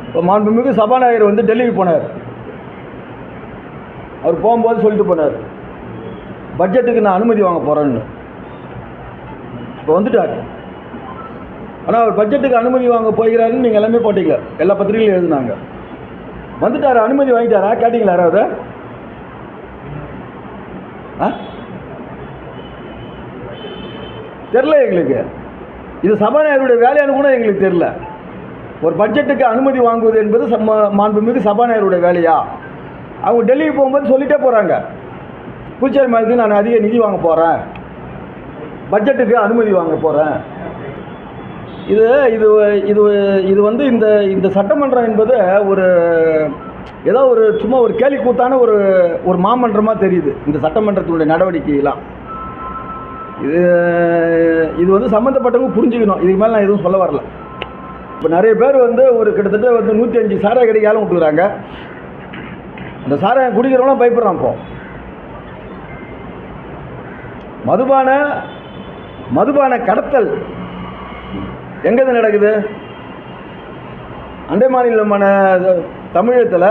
இப்போ மாண்புமிகு சபாநாயகர் வந்து டெல்லிக்கு போனார். அவர் போகும்போது சொல்லிட்டு போனார், பட்ஜெட்டுக்கு நான் அனுமதி வாங்க போகிறேன்னு. இப்போ வந்துட்டார். ஆனால் அவர் பட்ஜெட்டுக்கு அனுமதி வாங்க போகிறாருன்னு நீங்கள் எல்லாமே போட்டீங்க, எல்லா பத்திரிகையிலும் எழுதுனாங்க. வந்துட்டார், அனுமதி வாங்கிட்டாரா? கேட்டிங்களா யாராவது? தெரில எங்களுக்கு. இது சபாநாயகருடைய வேலையானு கூட எங்களுக்கு தெரில. ஒரு பட்ஜெட்டுக்கு அனுமதி வாங்குவது என்பது மாண்புமிகு சபாநாயகருடைய வேலையா? அவங்க டெல்லிக்கு போகும்போது சொல்லிட்டே போகிறாங்க, புதுச்சேரி மாநிலத்துக்கு நான் அதிக நிதி வாங்க போகிறேன், பட்ஜெட்டுக்கு அனுமதி வாங்க போகிறேன். இது இது இது இது வந்து இந்த இந்த சட்டமன்றம் என்பது ஒரு ஏதோ ஒரு சும்மா ஒரு கேலி கூத்தான ஒரு மாமன்றமாக தெரியுது இந்த சட்டமன்றத்தினுடைய நடவடிக்கையெல்லாம். இது வந்து சம்மந்தப்பட்டவங்க புரிஞ்சுக்கணும். இதுக்கு மேலே நான் எதுவும் சொல்ல வரல. இப்போ நிறைய பேர் வந்து ஒரு கிட்டத்தட்ட வந்து 105 சாராய கடைக்காலும் விட்டுக்கிறாங்க. அந்த சாராயம் குடிக்கிறவங்களாம் பயப்படுறான். இப்போ மதுபான கடத்தல் எங்கேருந்து நடக்குது? அண்டை மாநிலமான தமிழகத்தில்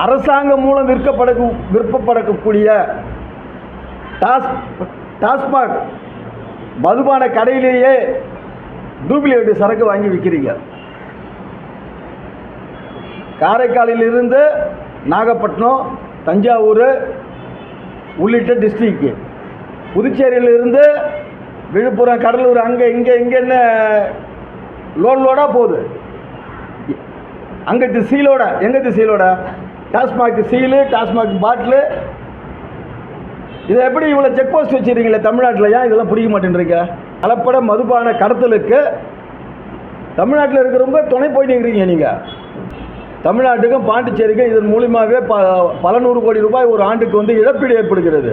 அரசாங்கம் மூலம் விற்பப்படக்கூடிய டாஸ்மாக் மதுபான கடையிலேயே டூப்ளிகேட் சரக்கு வாங்கி விற்கிறீங்க. காரைக்காலிலிருந்து நாகப்பட்டினம், தஞ்சாவூர் உள்ளிட்ட டிஸ்ட்ரிக்ட், புதுச்சேரியிலிருந்து விழுப்புரம், கடலூர், அங்கே இங்கேன்னு லோடாக போகுது. அங்கே சீலோட, எங்கே சீலோட டாஸ்மாக் சீலு, டாஸ்மாக் பாட்டிலு. இதை எப்படி இவ்வளோ செக் போஸ்ட் வச்சுருக்கீங்களே தமிழ்நாட்டில்? ஏன் இதெல்லாம் பிடிக்க மாட்டேன்றீங்க? கலப்பட மதுபான கடத்தலுக்கு தமிழ்நாட்டில் இருக்கிறவங்க துணை போயிட்டு இருக்கிறீங்க. நீங்கள் தமிழ்நாட்டுக்கும் பாண்டிச்சேரிக்கும் இதன் மூலியமாகவே பல நூறு கோடி ரூபாய் ஒரு ஆண்டுக்கு வந்து இழப்பீடு ஏற்படுகிறது.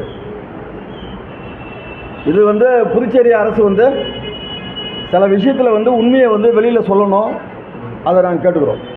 இது வந்து புதுச்சேரி அரசு வந்து சில விஷயத்தில் வந்து உண்மையை வந்து வெளியில் சொல்லணும். அதை நாங்கள் கேட்டுக்கிறோம்.